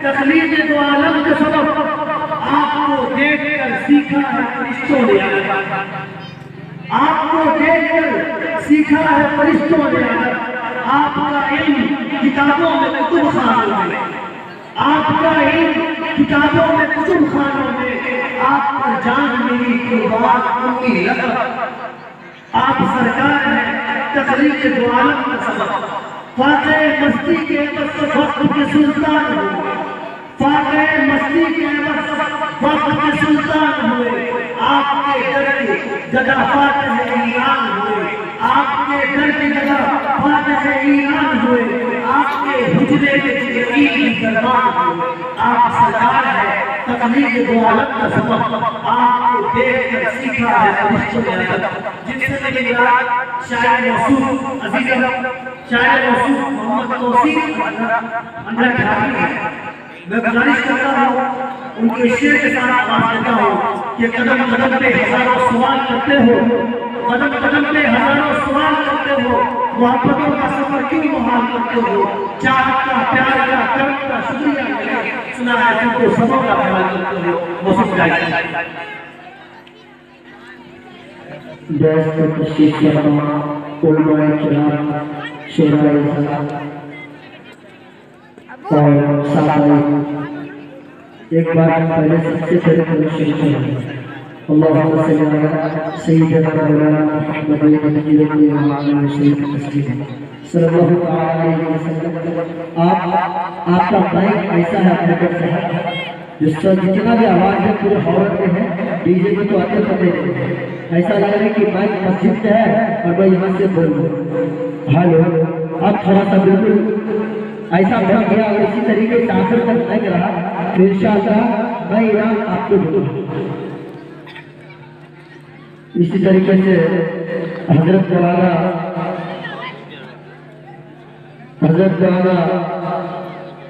تخلیق دو عالم کا سبب آپ کو دیکھ کر سیکھا ہے فرشتوں نے آدم، آپ کو دیکھ کر سیکھا ہے فرشتوں نے آدم، آپ کا علم کتابوں میں کتب خانوں میں، آپ کا علم کتابوں میں کتب خانوں میں، آپ پر جان میری قربان امی لگا، آپ سرکار ہیں تخلیق دو عالم کا سبب، فاتح مستی کے وقت کے سلطان ہوئے، فاتح مستی کے وقت کے سلطان ہوئے، آپ کے در کی جگہ فاتح ایران ہوئے، آپ کے در کی جگہ فاتح ایران ہوئے، آپ کے حجرے کے جبریل دربار ہوئے، آپ سرکار ہیں تخلیق دو عالم کا سبب، آپ کو دیکھ کر سیکھا ہے فرشتوں نے آدم۔ جن سے میری رات شاعر موصوف عزیزم، شاعر موصوف محمد توصیف اندر ڈھاکی ہے، میں گزارش کرتا ہوں ان کے شعر کے ساتھ آواز دیتا ہوں کہ قدم قدم پہ ہزاروں سوال کرتے ہو، قدم قدم پہ ہزاروں سوال کرتے ہو، محبتوں کا سفر کیوں محال کرتے ہو، چاہت کا پیار کا کرم کا شکریہ کرے، سنا ہے تم کو سبوں کا خیال کرتے ہو، موصوف جائے دوست تشریف فرما علماء کرام شعراء اسلام اور سامعین، ایک بار پہلے سب سے پہلے شریف ہے اللہم صلی علی سیدنا مولانا محمد نبی وعلى سیدنا تسلیم صلی اللہ علیہ وسلم۔ آپ کا مائک ایسا ہے اپنے پر صحت جس کا جتنا بھی آواز ہے پورے حورت میں ہے، ڈی جے میں تو آتے پتے ہیں، ایسا لگ رہا ہے کہ مائک مسجد میں ہے اور میں یہاں سے بول رہا ہوں۔ ہلو، اب تھوڑا سا بالکل ایسا بن گیا اور اسی طریقے سے آخر تک لگ رہا تو انشاءاللہ میں انعام آپ کو دوں گا۔ اسی طریقے سے حضرت مولانا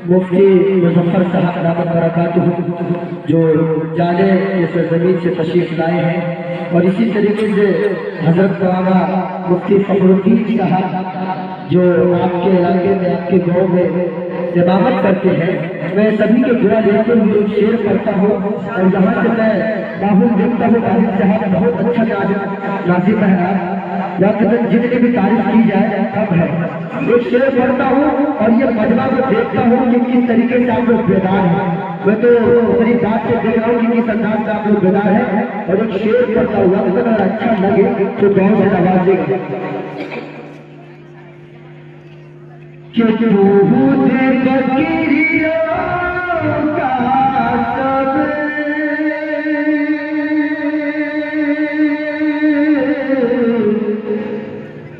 مفتی مظفر صاحب دامت برکاتہ جو جانے اس زمین سے تشریف لائے ہیں، اور اسی طریقے سے حضرت مولانا مفتی فخر الدین صاحب جو آپ کے علاقے میں آپ کے گاؤں میں امامت کرتے ہیں، میں سبھی کے دعا لیتے ہوئے شعر پڑھتا ہوں، اور یہاں سے میں باہر دیکھتا ہوں طاہر صاحب بہت اچھا ناظم ہے، یا جتنی بھی تعریف کی جائے کم ہے۔ ایک شعر پڑھتا ہوں اور یہ مجمع کو دیکھتا ہوں کہ کس طریقے سے آپ لوگ بیدار ہیں، میں تو اپنی بات سے دیکھ رہا ہوں کہ کس انداز سے آپ لوگ بیدار ہیں، اور ایک شعر پڑھتا ہوا اگر اچھا لگے تو دعا سے نوازے گا کہ دودھ بکریوں کا سب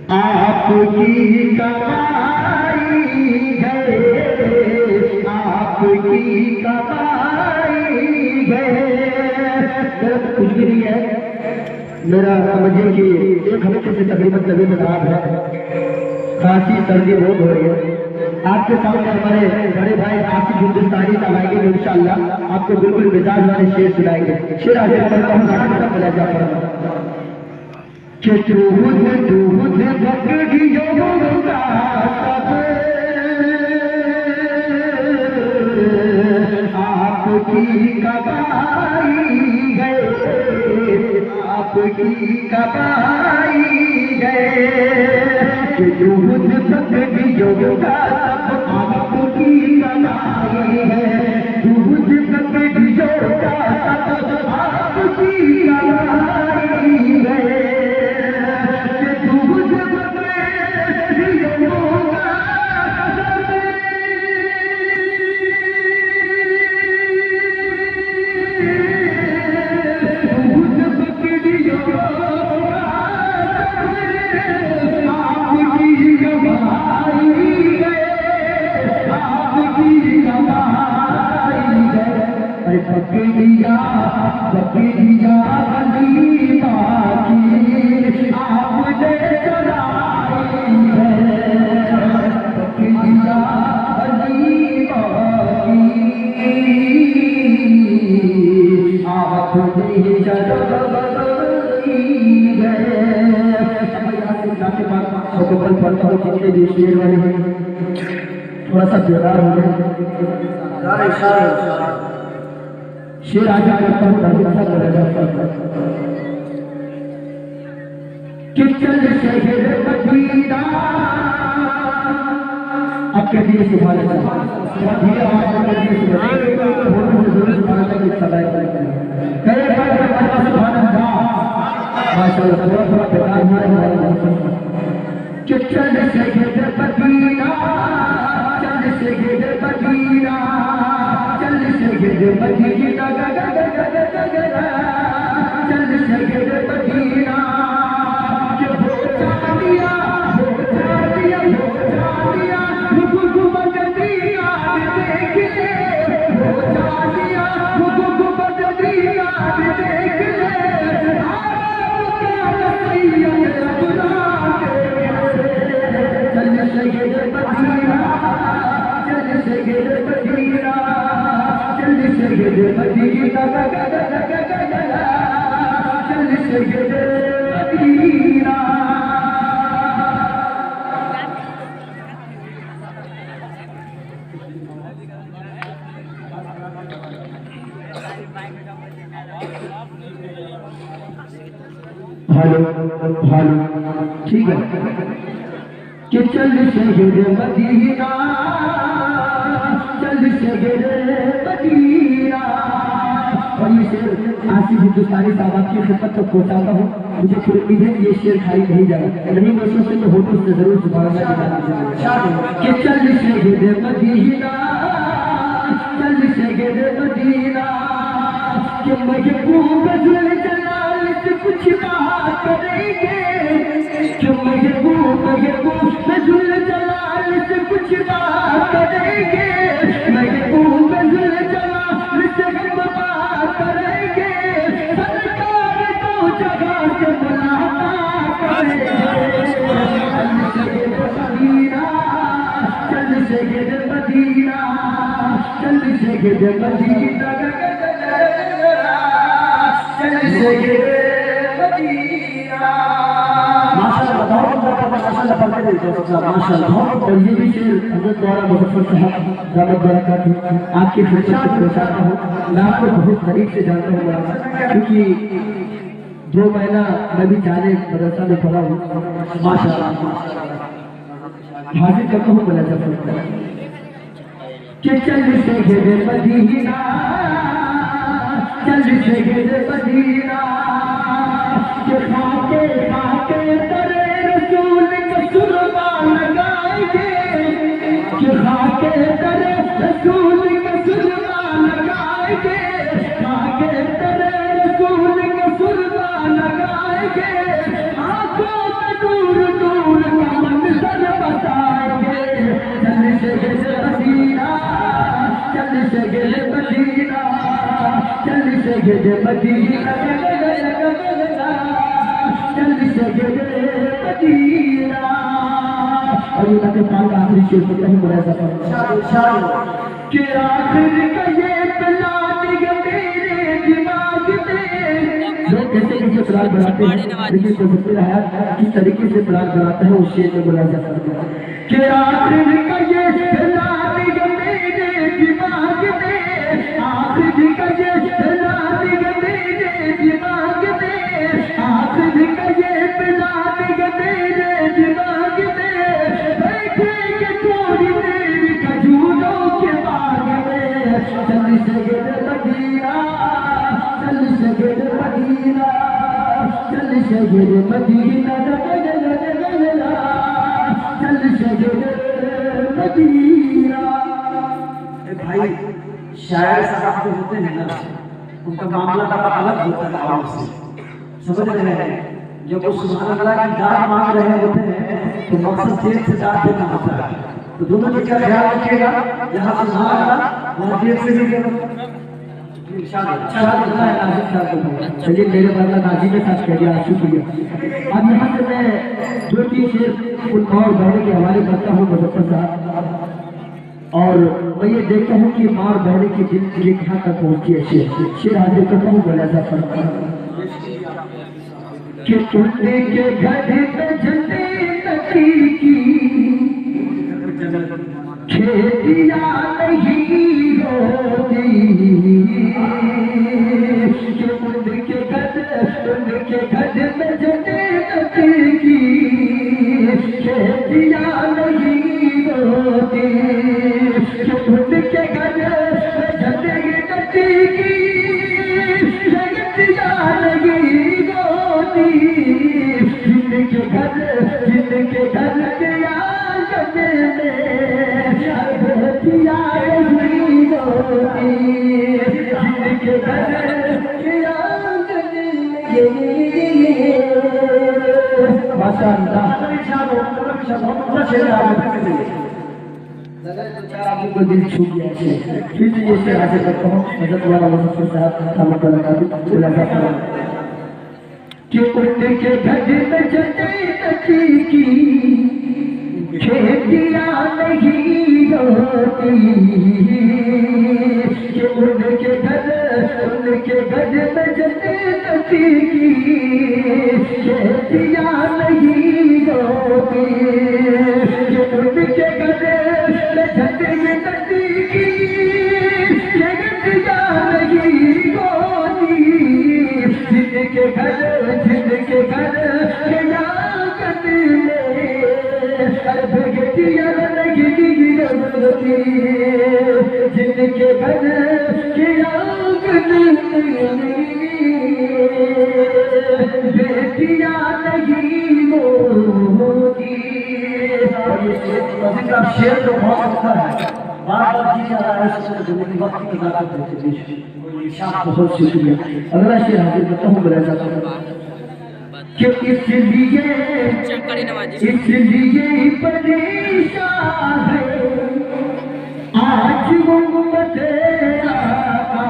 آپ کی کمائی ہے، آپ کی کمائی ہے۔ میرا تو کچھ بھی نہیں ہے، میرا سمجھے کہ ایک ہفتے سے تقریباً طبیعت خراب ہے، خاصی سردی بہت ہو رہی ہے۔ آپ کے سامنے ہمارے بڑے بھائی آصف ہندوستانی صاحب آئیں گے، انشاءاللہ آپ کو بالکل مزاج والے شعر سنائیں گے۔ شعر آگے پڑھتا ہوں، گانا کا ملاجہ پڑھتا ہوں کہ دودھ بکریوں کا سب آپ کی کمائی ہے، آپ کی کمائی ہے، کہ دودھ بکریوں کا سب آپ کی کمائی ہے، دودھ بکریوں کا سب آپ کی کمائی ہے۔ تھوڑا سا بیدار ہو گئے شیر آجا کرتا ہوں راجب صاحب رضا صاحب کہ چل شہر مدینہ اب کہہ دیئے سبحان اللہ دھیرے آواز میں کہہ دیئے سبحان اللہ ضرور سبحان اللہ کی صدای کرتے ہیں کہے بھائی سبحان اللہ ماشاءاللہ تھوڑا تھوڑا بیدار ہوا ہے کہ چل شہر مدینہ چل شہر مدینہ چل شہر مدینہ چل شہر مدینہ کہ ہو جانیا ٹھیک ہے کہ چل شہر مدینہ چل شہر مدینہ اور یہ شعر آصف ہندوستانی صاحب کی خدمت تک پہنچاتا ہوں مجھے پھر امید ہے کہ یہ شعر کھائی نہیں جائے نہیں میں سوچتے تو ہوٹل سے ضرور سبحان اللہ کہ چل شہر مدینہ چل شہر مدینہ کہ محبوب ذل جلال سے کچھ بات کریں گے کہ محبوب ذل جلال سے کچھ بات کریں گے محبوب ذل جلال سے ہم بات کریں گے سرکار دو جگہ سے ملاقات کریں گے چل شہر مدینہ چل شہر مدینہ چل شہر مدینہ ماشاءاللہ اور یہ بھی شعر حضرت مولانا مظفر صاحب دامت برکاتہ آپ کی خدمت سے پہنچاتا ہوں میں آپ کو بہت قریب سے جانتا ہوں مولانا کیونکہ 2 مہینہ میں بھی جانے مدرسہ میں پڑھا ہوں ماشاءاللہ حاضر کرتا ہوں مدرسہ پڑھتا کہ چل شہر مدینہ چل شہر مدینہ کہ خاکے ترے رسول کا سرما لگائیں گے کہ خاکے ترے رسول کا سرما لگائیں گے خاکے ترے رسول کا سرما لگائیں گے آنکھوں میں دور دور کا منظر بتائیں گے چل شہر مدینہ چل شہر مدینہ چل شہر مدینہ چل شہر مدینہ اور یہ نعت پاک کا آخری شعر پڑھتا ہوں ملاحظہ فرمائیں کہ آخر کا یہ پلان یہ میرے دماغ میں لوگ کہتے ہیں کہ پلان بناتے ہیں لیکن مظفر حیات کس طریقے سے پلان بناتا ہے اس شعر میں ملاحظہ فرمائیں کہ آخر کا یہ پلان یہ میرے دماغ میں آخر کا یہ پلان یہ میرے دماغ میں آخر کا یہ پلان یہ میرے دماغ میں بیٹھیں گے تھوڑی دیر کھجوروں کے باغ میں چل شہر مدینہ چل شہر مدینہ چل شہر مدینہ چل شہر مدینہ بھائی شاعر صاحب جو ہوتے ہیں نا ان کا معاملہ بڑا الگ ہوتا ہے عوام سے سمجھ رہے ہیں جب وہ سبحان اللہ کی داد مانگ رہے ہوتے ہیں تو مقصد دیر سے داد دینا ہوتا ہے تو دونوں چیز کا خیال رکھیے گا یہاں سے سبحان اللہ وہاں دیر سے بھی دیر چلیے میرے مولانا ناظم صاحب کہہ دیا شکریہ اب یہاں سے میں 2-3 شعر ان ماں اور بہنوں کے حوالے کرتا ہوں مظفر صاحب اور میں یہ دیکھتا ہوں کہ ماں اور بہنوں کی دل یہ کہاں تک پہنچی ہے شعر حاضر کرتا ہوں ملاحظہ فرمائیں کہ تم نے کے گھر پہ جھنڈے نکی کی کھیتیاں نہیں ہوتی کہ ان کے گھر میں جنت کی کھیتیاں نہیں ہوتی کہ ان کے گھر میں جنت کی کھیتیاں نہیں ہوتی جن کے گھر کے آنگن میں کھیتیاں نہیں ہوتی جن کے گھر کے آنگن میں ماشاءاللہ آپ کو دل چھو گیا ہے پھر سے یہ شعر حاصل کرتا ہوں حضرت والا مظفر صاحب رحمۃ اللہ علیہ کہ ان کے گھر میں جنت کی کھیتیاں نہیں ہوتی کہ ان کے گھر میں جنت کی کھیتیاں نہیں ہوتی کہ ان کے گھر میں جنت کی کھیتیاں نہیں ہوتی جن کے گھر کے آنگن میں کھیتیاں نہیں ہوتی جن کے گھر کے آنگن میں بیٹیاں نہیں ہوتی شعر تو بہت اچھا ہے بار بار جی چاہ رہا ہے وقت کی نظارت دیتے بہت شکریہ اگلا شعر حاضر کرتا ہوں بلا جاتا کہ اس لیے پریشان ہے آج امت آقا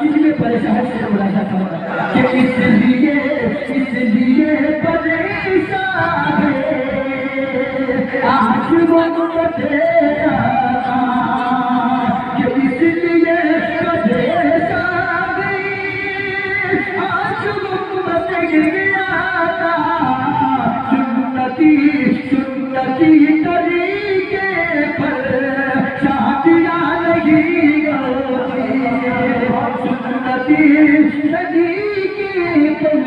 کس لیے پریشان سے بلا جاتا ہوں کہ اس لیے پریشان ہے آج امت آقا کہ اس لیے پریشان ہے آج امت آقا سنتی طریقے پر شادیاں نہیں ہوتی سنتی طریقے پر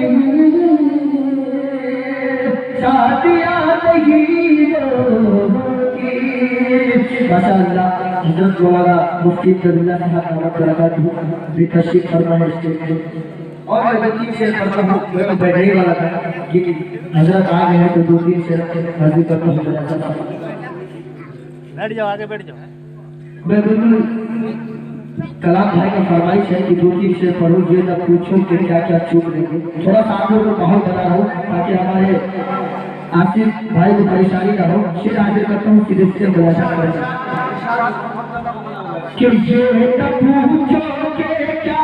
شادیاں نہیں ہوتی ماشاءاللہ حضرت مولانا مفتی عبداللہ صاحب رحمۃ اللہ علیہ بھی تشریف فرما ہے اسٹیج پہ اور میں تین شعر پڑھتا ہوں میں تو بیٹھنے والا تھا لیکن حضرت آ گئے ہیں تو دو تین شعر حاضر کرتا ہوں بیٹھ جاؤ آگے بیٹھ جاؤ میں بالکل کلام بھائی کا فرمائش ہے کہ دو تین شعر پڑھوں یہ نہ پوچھوں کہ کیا کیا چوک لیں گے تھوڑا سا آپ لوگوں کو ماحول بنا رہا ہوں تاکہ ہمارے آصف بھائی کو پریشانی نہ ہو شعر حاضر کرتا ہوں کہ سے ملاقات کریں کہ یہ نہ پوچھو کہ کیا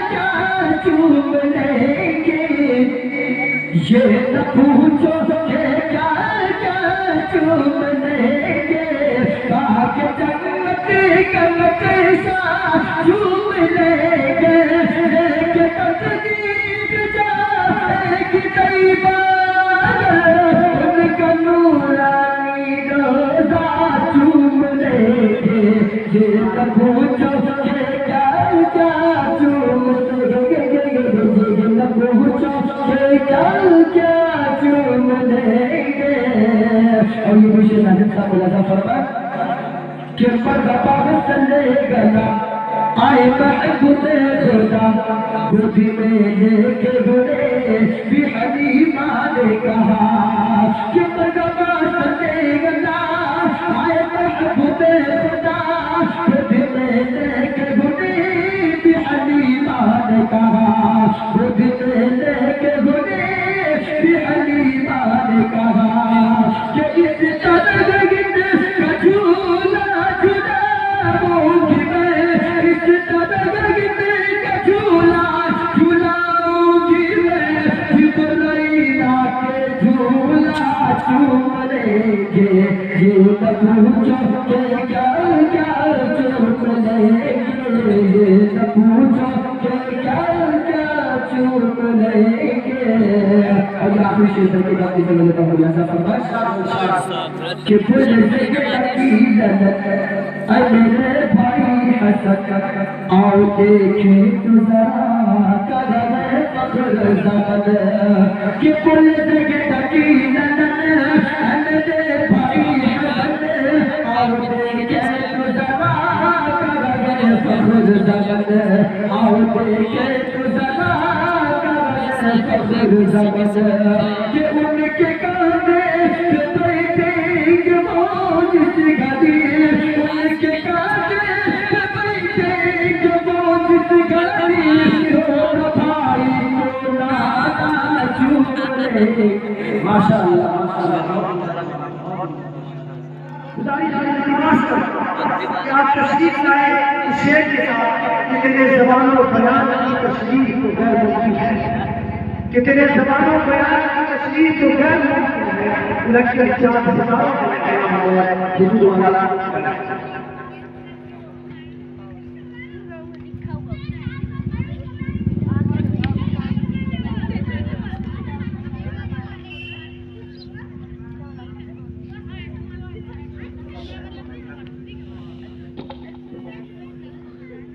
کیا چوک لیں گے یہ نہ پوچھو کہ کیا کیا چوک لیں گے کہا کہ جنت سا چوم لیں گے کہ تصدیق جائے گی طیبہ ان کا نورانی روزہ چوم لیں گے یہ نہ پوچھو کہ کیا کیا چوم لیں گے یہ نہ پوچھو کہ کیا کیا چوم لیں گے اور یہ مجھے نظر صاحب اللہ فرما کہ مرحبا چلے گلا آئے محبوب خدا گودی میں لے کے گلے بھی حلیمہ نے کہا کہ مرحبا چلے گلا آئے محبوب خدا گودی میں لے کے گلے بھی حلیمہ نے کہا گودی میں لے کے گلے بھی حلیمہ نے کہا کہ اس طرح کا جھولا اللہ کی ضرورت ہو جاتا فرمائے کہ پھر سے کی للت اے میرے بھائی حسن آؤ دیکھیں تو ذرا کرم فخر زمن کہ پھر سے کی للت اے میرے بھائی حسن آؤ دیکھیں تو ذرا کرم فخر زمن آؤ دیکھیں تو ذرا فخر زمن کہ ان کے کانے پہ بیٹھیں وہ جس گھڑی ان کے کانے پہ بیٹھیں وہ جس گھڑی تو بھائی کو نانا چھوڑے ماشاءاللہ کہ آپ تشریف لائے اس شعر کے ساتھ کہ تیرے زبان و بیان کی تشریف تو غیر ممکن ہے کہ تیرے زبان و بیان کی تشریف تو غیر ممکن ہے لگ کر چاند ستاروں کو قیام ہوا ہے حضور والا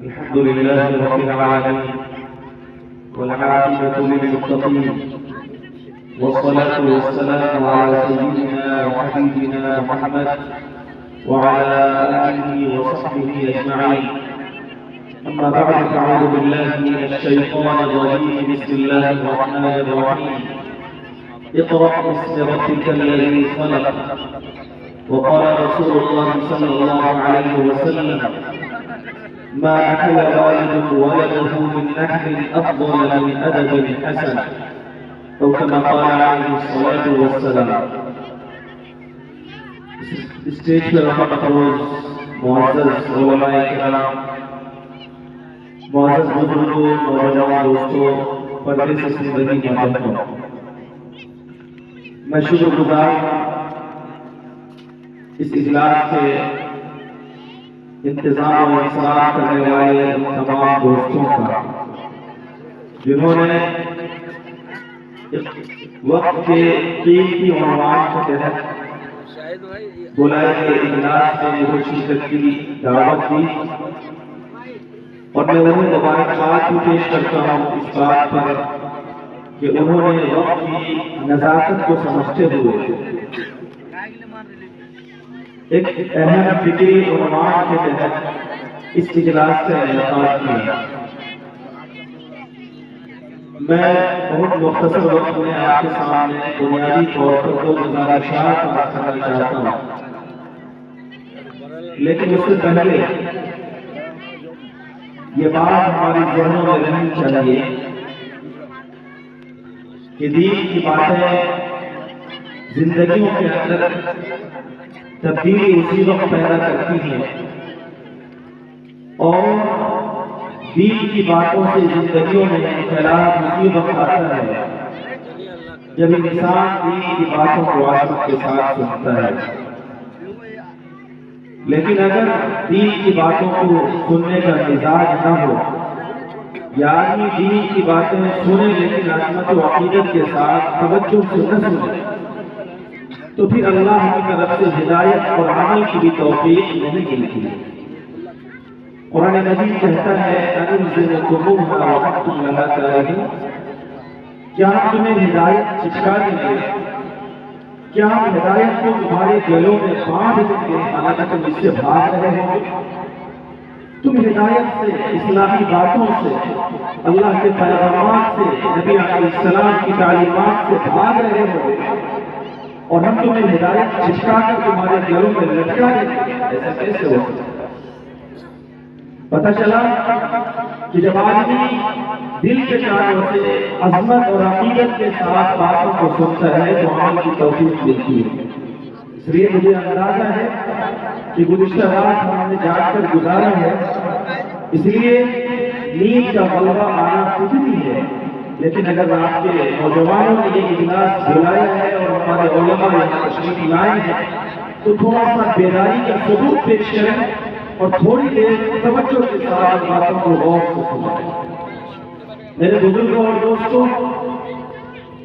الحمد لله رب العالمين والعاقبة للمتقين والصلاة والسلام على سيدنا وحبيبنا محمد وعلى آله وصحبه أجمعين أما بعد فأعوذ بالله من الشيطان الرجيم بسم الله الرحمن الرحيم اقرأ باسم ربك الذي خلق وقال رسول الله صلى الله عليه وسلم ما أكل والد ولده من لحم أفضل من أدب حسن أو كما قال عليه الصلاة والسلام. اسٹیج پر رحمت افروز معزز علماء کرام، معزز بزرگوں، نوجوان دوستوں، پردے سے زندگی محبتوں، میں شکر گزار اس اجلاس کے انتظام و انصراف کرنے والے تمام دوستوں کا جنہوں نے وقت کے قیمتی عنوان کے تحت بلائے گئے اجلاس میں مجھے شرکت کی دعوت دی، اور میں انہیں مبارکباد بھی پیش کرتا ہوں اس بات پر کہ انہوں نے وقت کی نزاکت کو سمجھتے ہوئے ایک اہم فکری عنوان کے تحت اس اجلاس کا انعقاد کیا۔ میں بہت مختصر وقت میں آپ کے سامنے بنیادی طور پر دو گزارشات کرنا چاہتا ہوں، لیکن اس سے پہلے یہ بات ہماری ذہنوں میں رہنی چاہیے کہ دین کی باتیں زندگیوں کے اندر تبدیلی اسی وقت پیدا کرتی ہیں، اور دین کی باتوں سے زندگیوں میں انقلاب اسی وقت آتا ہے جب انسان دین کی باتوں کو عظمت کے ساتھ سنتا ہے۔ لیکن اگر دین کی باتوں کو سننے کا مزاج نہ ہو، یا آدمی دین کی باتیں سنے لیکن عظمت و عقیدت کے ساتھ توجہ سے نہ سنے، تو پھر اللہ کی طرف سے ہدایت اور عمل کی بھی توفیق نہیں ملتی۔ قرآن مجید کہتا ہے أَنُلْزِمُكُمُوهَا وَأَنْتُمْ لَهَا كَارِهُونَ، کیا ہم تمہیں ہدایت چپکا دیں گے؟ کیا ہم ہدایت کو تمہارے گلوں میں باندھ دیں گے حالانکہ تم اس سے بھاگ رہے ہو؟ تم ہدایت سے، اصلاحی باتوں سے، اللہ کے پیغامات سے، نبی علیہ السلام کی تعلیمات سے بھاگ رہے ہو، اور ہم تمہیں ہدایت چپکا کر تمہارے گلوں میں لٹکا دیں گے؟ ایسا کیسے ہو سکتا؟ پتہ چلا کہ جب آدمی دل کے کانوں سے عظمت اور عقیدت کے ساتھ باتوں کو سنتا ہے تو عمل کی توفیق ملتی ہے۔ اس لیے مجھے اندازہ ہے کہ گزشتہ رات ہم نے جاگ کر گزارا ہے، اس لیے نیند کا غلبہ آنا فطری ہے، لیکن اگر آپ کے نوجوانوں نے یہ اجلاس بلایا ہے اور ہمارے علماء یہاں تشریف لائے ہیں تو تھوڑا سا بیداری کا ثبوت پیش کریں اور تھوڑی دیر توجہ کے ساتھ باتوں کو غور سے سنیں۔ میرے بزرگوں اور دوستوں،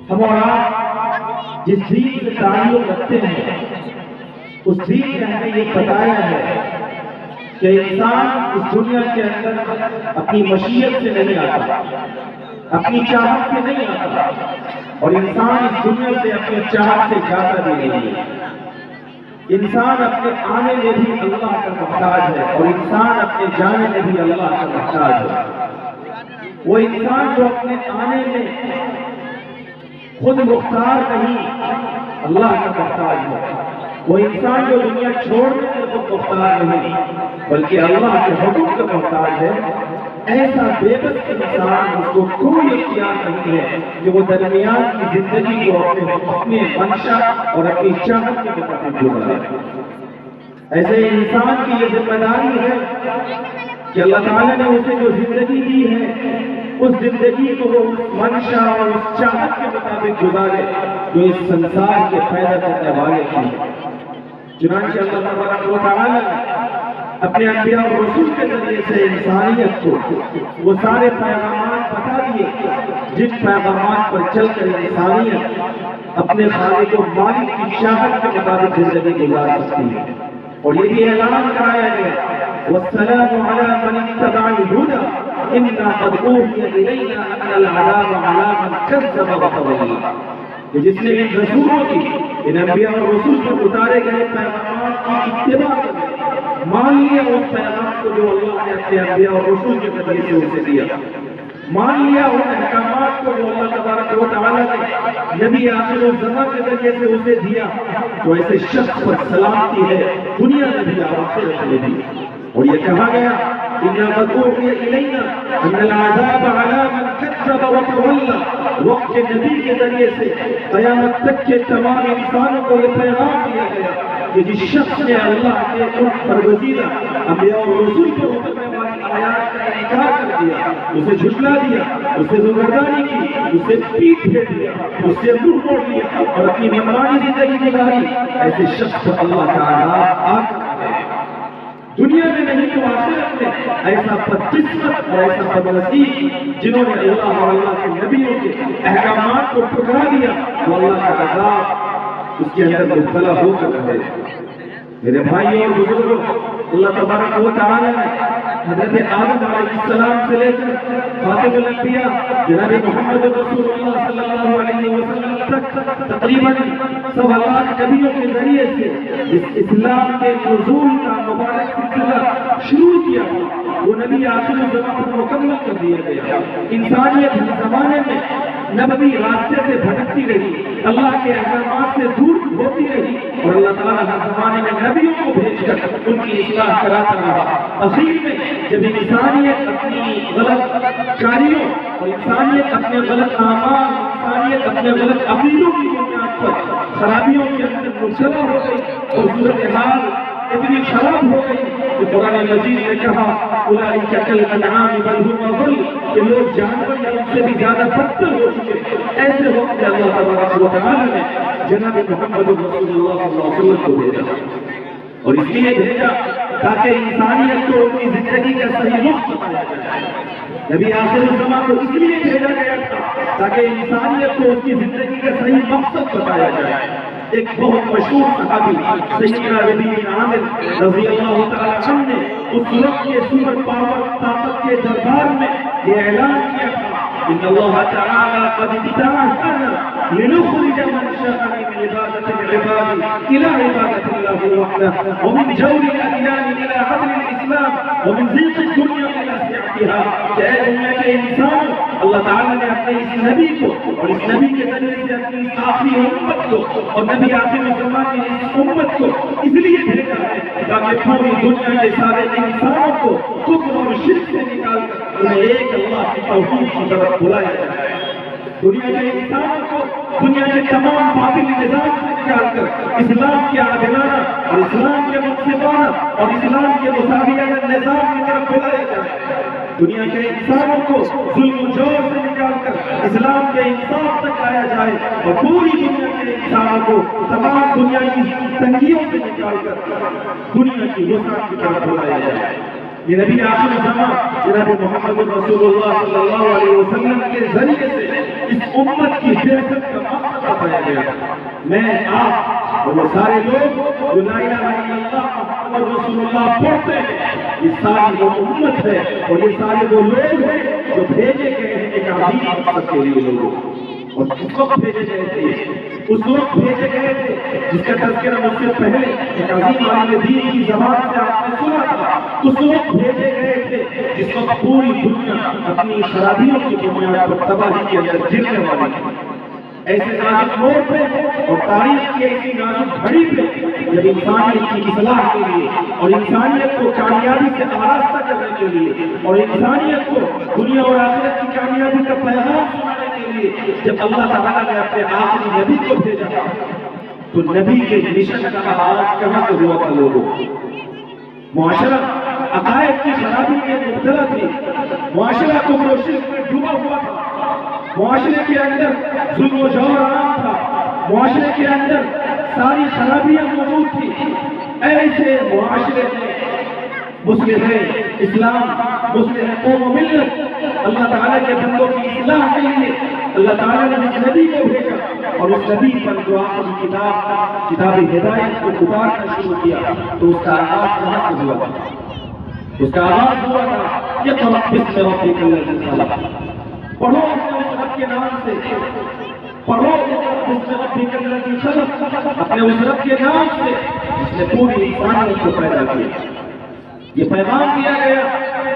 ہم اور آپ جس دین سے تعلق رکھتے ہیں اس دین نے ہمیں یہ بتایا ہے کہ انسان اس دنیا کے اندر اپنی مشیت سے نہیں آتا، اپنی چاہت سے نہیں آتا، اور انسان اس دنیا سے اپنی چاہت سے جاتا بھی نہیں ہے۔ انسان اپنے آنے میں بھی اللہ کا محتاج ہے اور انسان اپنے جانے میں بھی اللہ کا محتاج ہے۔ وہ انسان جو اپنے آنے میں خود مختار نہیں، اللہ کا محتاج ہے۔ وہ انسان جو دنیا چھوڑنے میں خود مختار نہیں بلکہ اللہ کے حکم کا محتاج ہے، ایسا بے بس انسان اس کو کوئی اختیار نہیں ہے کہ وہ درمیان کی زندگی کو اپنے منشا اور اپنی چاہت کے مطابق گزارے۔ ایسے انسان کی یہ ذمہ داری ہے کہ اللہ تعالیٰ نے اسے جو زندگی دی ہے اس زندگی کو وہ اس منشا اور اس چاہت کے مطابق گزارے جو اس سنسار کے پیدا کرنے والے کی۔ چنانچہ اللہ تبارک و تعالیٰ نے اپنے انبیاء اور رسول کے ذریعے سے انسانیت کو وہ سارے پیغامات بتا دیے جن پیغامات پر چل کر انسانیت اپنے خالق و مالک کی چاہت کے مطابق زندگی گزار سکتی ہے۔ اور یہ بھی اعلان کرایا گیا والسلام علی من اتبع الهدى انا قد اوحی الینا ان العذاب علی من کذب وتولی، کہ جس نے ان رسولوں کی، ان انبیاء اور رسول پر اتارے گئے پیغامات کی اتباع کی، مان لیا اس پیغام کو جو اللہ نے اپنے انبیاء اور رسول کے ذریعے سے اسے دیا، مان لیا ان احکامات کو جو اللہ تبارک و تعالیٰ نے نبی آخر الزمان کے ذریعے سے اسے دیا، تو ایسے شخص پر سلامتی ہے دنیا میں بھی اور آخرت میں بھی۔ اور یہ کہا گیا اِنَّا قَدْ أُوحِيَ إِلَيْنَا أَنَّ الْعَذَابَ عَلَىٰ مَنْ كَذَّبَ وَتَوَلَّىٰ، وقت کے نبی کے ذریعے سے قیامت تک کے تمام انسانوں کو یہ پیغام دیا گیا کہ جس شخص نے اللہ کے حکم پر گزیدہ انبیاء اور رسول پر اترنے والی آیات کا انکار کر دیا، اسے جھٹلا دیا، اسے روگردانی کی، اسے پیٹ پھیر دیا، اس سے منہ موڑ لیا اور اپنی منمانی زندگی گزاری، ایسے شخص پر اللہ کا عذاب آ کر دنیا میں نہیں تو آخرت میں ایسا بدقسمت اور ایسا بدنصیب جنہوں نے اللہ اور اللہ کے نبیوں کے احکامات کو ٹھکرا دیا، وہ اللہ کا عذاب اس کے اندر مبتلا ہو کر رہے۔ میرے بھائیوں اور بزرگوں، اللہ تبارک و تعالیٰ نے حضرت آدم علیہ السلام سے لے کر خاتم الانبیاء جناب محمد رسول اللہ صلی اللہ علیہ وسلم تک تقریباً 1.25 لاکھ نبیوں کے ذریعے سے اس اسلام کے نزول کا مبارک سلسلہ شروع کیا، وہ نبی آخر الزمان پر مکمل کر دیا گیا۔ انسانیت اس زمانے میں نبوی راستے سے بھٹکتی رہی، اللہ کے احکامات سے دور ہوتی رہی، اور اللہ تعالیٰ ہر زمانے میں نبیوں کو بھیج کر ان کی اصلاح کراتا رہا۔ اخیر میں جب انسانیت اپنی غلط کاریوں اور انسانیت اپنے غلط اعمال، انسانیت اپنے غلط عقیدوں کی بنیاد پر خرابیوں کے اندر مبتلا ہو گئی اور صورتحال اتنی خراب ہو گئی کہ قرآن مجید نے کہا اولئک کالانعام بل هم اضل، کہ لوگ جانور یا ان سے بھی زیادہ بدتر ہو چکے۔ ایسے وقت میں اللہ تبارک و تعالیٰ نے جناب محمد رسول اللہ صلی اللہ علیہ وسلم کو بھیجا، اور اس لیے بھیجا تاکہ انسانیت کو ان کی زندگی کا صحیح رخ بتایا جائے۔ نبی آخر الزمان کو اس لیے بھیجا گیا تھا تاکہ انسانیت کو اس کی زندگی کا صحیح مقصد بتایا جائے۔ ایک بہت مشہور صحابی سیدنا ربیع بن عامر رضی اللہ تعالیٰ عنہ نے اس وقت کے سپر پاور طاقت کے دربار میں یہ اعلان کیا تھا ان اللہ تعالی قد ابتعثنا لنخرج من شاء من عبادة العباد الى عبادة الله وحده ومن جور الاديان الى عدل الاسلام ومن ضيق الدنيا الى سعتها، کہ اے دنیا کے انسان، اللہ تعالیٰ نے اپنے اس نبی کو اور اس نبی کے ذریعے سے اپنی آخری امت کو اور نبی آخر الزمان کی اس امت کو اس لیے بھیجا ہے تاکہ پوری دنیا کے سارے انسانوں کو کفر اور شرک سے نکال کر انہیں ایک اللہ کی توحید کی طرف بلایا جائے۔ دنیا کے انسانوں کو دنیا کے تمام باطل نظام سے نکال کر اسلام کے عادلانہ اور اسلام کے منصفانہ اور اسلام کے مساویانہ نظام کی طرف بلایا جائے۔ دنیا کے انسانوں کو ظلم و جور سے نکال کر اسلام کے انصاف تک لایا جائے، اور پوری دنیا کے انسانوں کو تمام دنیا کی تنگیوں سے نکال کر دنیا کی وسعت کی طرف بلایا جائے۔ یہ نبی آخر الزمان جناب محمد رسول اللہ صلی اللہ علیہ وسلم کے ذریعے سے اس امت کی بعثت کا مقصد بتایا گیا میں آپ اور وہ سارے لوگ جو لا الہ الا اللہ محمد رسول اللہ پڑھتے ہیں، یہ ساری وہ امت ہے اور یہ سارے وہ لوگ ہیں جو بھیجے گئے ہیں ایک عظیم مقصد کے لیے لوگوں، اور جس وقت بھیجے گئے تھے اس وقت بھیجے گئے تھے جس کا تذکرہ مجھ سے پہلے ایک عظیم عالم دین کی زبان سے آپ نے سنا تھا، اس وقت بھیجے گئے تھے جس وقت پوری دنیا اپنی خرابیوں کی بنیاد پر تباہی کے اندر گرنے والی تھی۔ ایسے نازک موڑ پہ اور تاریخ کی ایسی نازک گھڑی پہ جب انسانیت کی اصلاح کے لیے اور انسانیت کو کامیابی سے آراستہ کرنے کے لیے اور انسانیت کو دنیا اور آخرت کی کامیابی کا پیغام سنانے کے لیے جب اللہ تعالیٰ نے اپنے آخری نبی کو بھیجا تو نبی کے مشن کا آغاز کہاں سے ہوا تھا لوگوں؟ معاشرہ عقائد کی خرابی میں مبتلا تھی، معاشرہ کفر و شرک میں ڈوبا ہوا تھا، معاشرے کے اندر ظلم و جور عام تھا، معاشرے کے اندر ساری خرابیاں موجود تھی۔ ایسے معاشرے میں مسلم اسلام، مسلم قوم و ملت، اللہ تعالیٰ کے بندوں کی اصلاح کے لیے اللہ تعالیٰ نے اس نبی کو بھیجا اور اس نبی پر جو آخری کتاب ہدایت کو اتارنا شروع کیا تو اس کا آغاز کہاں سے ہوا تھا؟ اس کا آغاز ہوا تھا اقرأ باسم ربک الذی خلق، پڑھو اپنے اس رب کے نام سے، پڑھو باسم ربک الذی خلق، اپنے اس رب کے نام سے جس نے پوری انسانیت کو پیدا کیا۔ یہ پیغام دیا گیا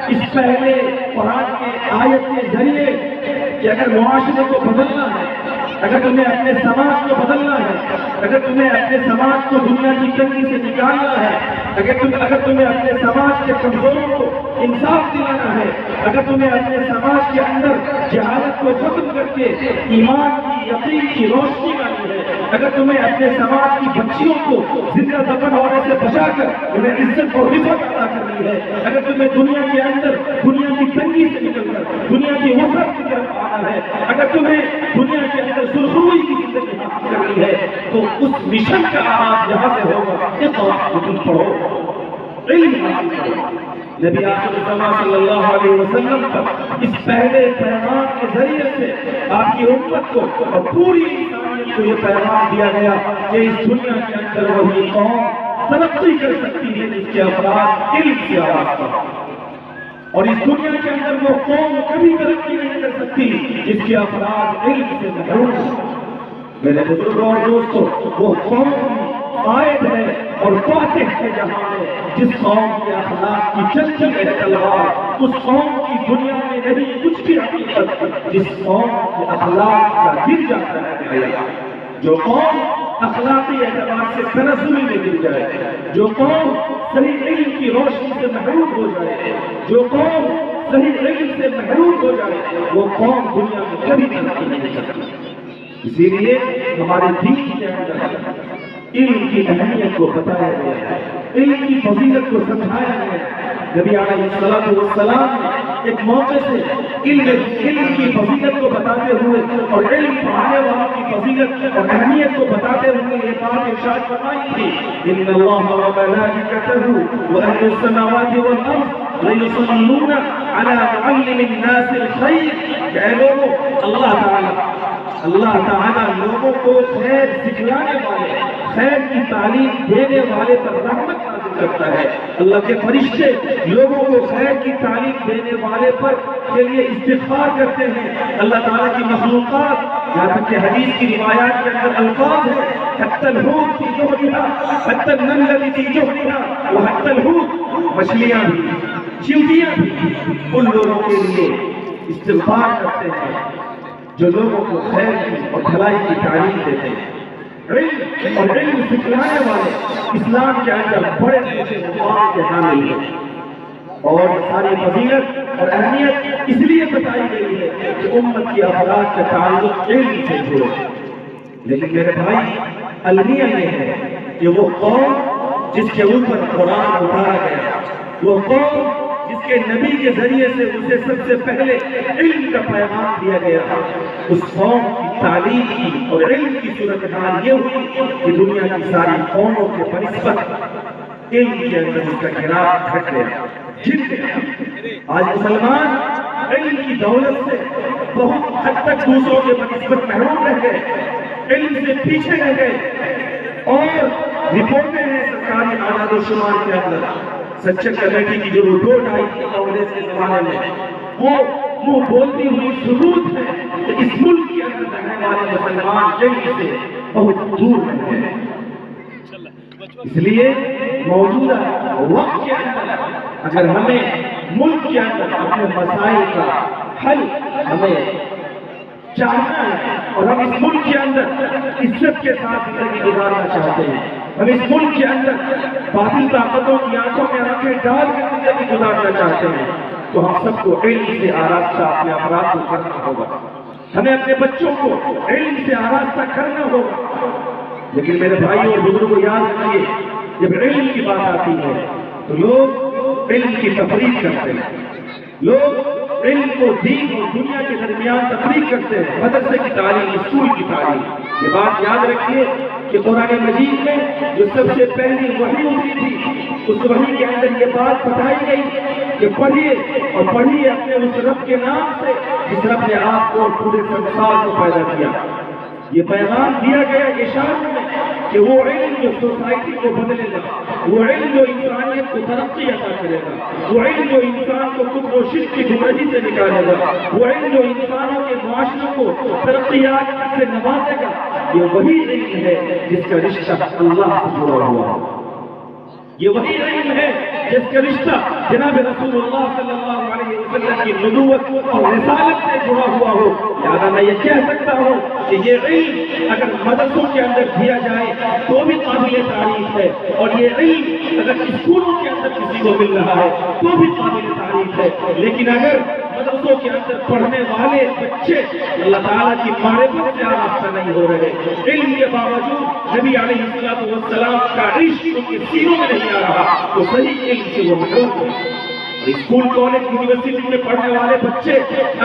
اس پہلے قرآن کے آیت کے ذریعے کہ اگر معاشرے کو بدلنا ہے، اگر تمہیں اپنے سماج کو بدلنا ہے، اگر تمہیں اپنے سماج کو دنیا کی تنگی سے نکالنا ہے، اگر تمہیں اپنے سماج کے کمزوروں کو انصاف دلانا ہے، اگر تمہیں اپنے سماج کے اندر جہالت کو ختم کر کے ایمان کی یقین کی روشنی لانی ہے، اگر تمہیں اپنے سماج کی بچیوں کو زندہ دفن ہونے سے بچا کر انہیں عزت اور رفعت عطا کرنی ہے، اگر تمہیں دنیا کے اندر دنیا کی تنگی سے نکل کر دنیا کی وسعت کی طرف آنا ہے، اگر تمہیں دنیا کے اندر سرخروئی کی زندگی حاصل کرنی ہے تو اس مشن کا آغاز یہاں سے ہوگا۔ اقرأ، تم پڑھو، علم حاصل کرو۔ نبی آخر الزمان صلی اللہ علیہ وسلم پر اس پہلے پیغام کے ذریعے سے آپ کی امت کو اور پوری انسانیت کو یہ پیغام دیا گیا کہ اس دنیا کے اندر وہی قوم ترقی کر سکتی ہے جس کے افراد علم سے آراستہ، اور اس دنیا کے اندر وہ قوم کبھی ترقی نہیں کر سکتی جس کے افراد علم سے محروم ہیں۔ میرے بزرگوں اور دوستوں، وہ قوم قائد ہے اور فاتح ہے جہاں ہے جس قوم کے اخلاق کی چلتی ہے تلوار، اس قوم کی دنیا میں نہیں کچھ بھی حقیقت جس قوم کے اخلاق کا گر جاتا ہے۔ جو قوم اخلاقی اعتبار سے تنزلی میں گر جائے، جو قوم صحیح علم کی روشنی سے محروم ہو جائے، جو قوم صحیح علم سے محروم ہو جائے، وہ قوم دنیا میں کبھی ترقی نہیں کرتی۔ اسی لیے ہمارے دین کے اندر علم کی اہمیت کو بتایا گیا ہے، علم کی فضیلت کو سمجھایا گیا ہے۔ نبی علیہ الصلوۃ والسلام نے ایک موقع سے علم کی فضیلت کو بتاتے ہوئے اور علم پڑھانے والوں کی فضیلت اور اہمیت کو بتاتے ہوئے یہ بات ارشاد فرمائی تھی، ان اللہ وملائکتہ واہل السماوات والارض لیصلون علی معلم الناس الخیر، کہ اے لوگوں، اللہ تعالیٰ لوگوں کو خیر سکھلانے والے، خیر کی تعلیم دینے والے پر رحمت نازل کرتا ہے۔ اللہ کے فرشتے لوگوں کو خیر کی تعلیم دینے والے پر کے لیے استغفار کرتے ہیں۔ اللہ تعالیٰ کی مخلوقات، یہاں تک کہ حدیث کی روایات کے اندر الفاظ ہے، حتی الحوت فی جوہرہا، حتی النملۃ فی جوہرہا، وحتی الحوت، مچھلیاں بھی، چیونٹیاں بھی ان لوگوں کے لیے استغفار کرتے ہیں جو لوگوں کو خیر کی اور بھلائی کی تعلیم دیتے ہیں۔ علم اور علم سکھلانے والے اسلام کے اندر بڑے مقام کے حامل ہیں، اور ساری فضیلت اور اہمیت اس لیے بتائی گئی ہے کہ امت کی افراد کا تعلق علم سے جڑے۔ لیکن میرے بھائی، المیہ یہ ہے کہ وہ قوم جس کے اوپر قرآن اتارا گیا، وہ قوم جس کے نبی کے ذریعے سے اسے سب سے پہلے علم کا پیغام دیا گیا، اس قوم کی تعلیم کی اور علم کی صورتحال یہ ہوئی کہ دنیا کی ساری قوموں کے بنسبت علم کے اندر اس کا گراف گھٹ گیا، گر گیا۔ آج مسلمان علم کی دولت سے بہت حد تک دوسروں کے بنسبت محروم رہ گئے، علم سے پیچھے رہ گئے، اور رپورٹیں ہیں سرکاری اعداد و شمار کے اندر سچے کمیٹی کی جو رپورٹ آئی تھی کانگریس کے زمانے میں، وہ بولتی ہوئی ثبوت ہے کہ اس ملک کے اندر رہنے والے مسلمان علم سے بہت دور رہتے ہیں۔ اس لیے موجودہ وقت کے اندر اگر ہمیں ملک کے اندر اپنے مسائل کا حل ہمیں چاہنا ہے، اور ہم اس ملک کے اندر عزت کے ساتھ زندگی گزارنا چاہتے ہیں، ہم اس ملک کے اندر باطل طاقتوں کی آنکھوں میں آنکھیں ڈال کر زندگی گزارنا چاہتے ہیں، تو ہم سب کو علم سے آراستہ اپنے افراد کو کرنا ہوگا، ہمیں اپنے بچوں کو علم سے آراستہ کرنا ہوگا۔ لیکن میرے بھائی اور بزرگوں یاد رکھیے، جب علم کی بات آتی ہے تو لوگ علم کی تفریق کرتے ہیں، لوگ علم کو دین اور دنیا کے درمیان تفریق کرتے ہیں، مدرسے کی تعلیم، اسکول کی تعلیم۔ یہ بات یاد رکھیے کہ قرآن مجید میں جو سب سے پہلی وحی اتری تھی، اس وحی کے اندر یہ بات بتائی گئی کہ پڑھیے اور پڑھیے اپنے اس رب کے نام سے جس رب نے آپ کو اور پورے سنسار کو پیدا کیا۔ یہ پیغام دیا گیا اشارت میں کہ وہ علم جو سوسائٹی کو بدلے گا، وہ علم جو انسانیت کو ترقی عطا کرے گا، وہ علم جو انسان کو کفر و شرک کی گمراہی سے نکالے گا، وہ علم جو انسانوں کے معاشروں کو ترقیات سے نوازے گا، یہ وہی علم ہے جس کا رشتہ اللہ سے جڑا ہوا ہے، یہ وہی علم ہے جس کا رشتہ جناب رسول اللہ صلی اللہ علیہ وسلم کی نبوت اور رسالت سے جڑا ہوا ہو۔ لہذا میں یہ کہہ سکتا ہوں کہ یہ علم اگر مدرسوں کے اندر دیا جائے تو بھی قابل تعریف ہے، اور یہ علم اگر اسکولوں کے اندر کسی کو مل رہا ہے تو بھی قابل تعریف ہے، لیکن اگر مدرسوں کے اندر پڑھنے والے بچے اللہ تعالیٰ کی معرفت سے آراستہ نہیں ہو رہے، علم کے باوجود نبی علیہ السلام کا عشق ان کے سینوں میں نہیں آ رہا، تو صحیح علم سے وہ محروم ہے۔ اسکول، کالج، یونیورسٹی میں پڑھنے والے بچے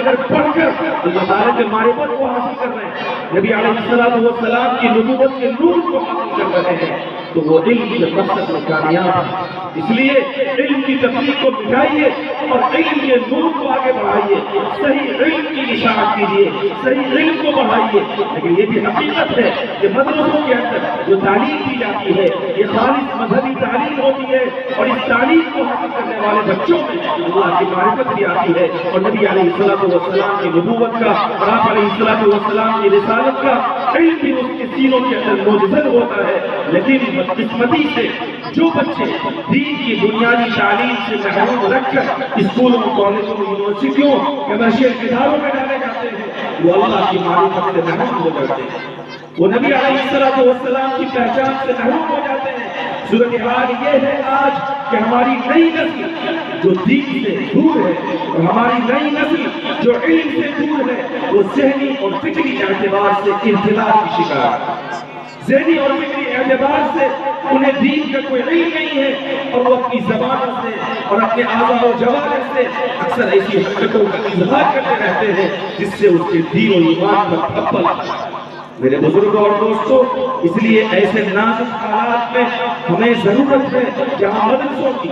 اگر پڑھ کر اللہ تعالیٰ کے معرفت کو حاصل کر رہے ہیں، نبی علیہ السلام کی نبوت کے نور کو حاصل کر رہے ہیں، تو وہ علم کے مقصد میں کامیاب ہے۔ اس لیے علم کی تفریق کو مٹائیے اور علم کے نور کو آگے بڑھائیے، صحیح علم کی اشاعت کیجیے، صحیح علم کو بڑھائیے۔ لیکن یہ بھی حقیقت ہے کہ مدرسوں کے اندر جو تعلیم دی جاتی ہے یہ خالص مذہبی تعلیم ہوتی ہے، اور اس تعلیم کو حاصل کرنے والے بچوں میں اللہ کی معرفت بھی آتی ہے، اور نبی علیہ السلام کی نبوت کا اور آپ علیہ السلام کی رسالت کا علم بھی اس کے سینوں کے اندر موجزن ہوتا ہے۔ لیکن بدقسمتی سے جو بچے دین کی بنیادی تعلیم سے محروم رکھ کر اسکولوں، کالجوں، یونیورسٹیوں، کمرشل اداروں میں ڈالے جاتے ہیں، وہ اللہ کی معرفت سے محروم ہو جاتے ہیں، وہ نبی علیہ السلام کی پہچان سے محروم ہو جاتے ہیں۔ صورتحال یہ ہے آج کہ ہماری نئی نسل جو دین سے دور ہے اور ہماری نئی نسل جو علم سے دور ہے، وہ ذہنی اور فکری اعتبار سے انحلال کی شکار ہے۔ ذہنی اور فکری اعتبار سے انہیں دین کا کوئی علم نہیں ہے، اور وہ اپنی زبانوں سے اور اپنے اعضاء و جوارح سے اکثر ایسی حرکتوں کا اظہار کرتے رہتے ہیں جس سے اس کے دین و ایمان پر ٹھپا لگتا ہے۔ میرے بزرگوں اور دوستوں، اس لیے ایسے نازک حالات میں ہمیں ضرورت ہے جہاں مدرسوں کی،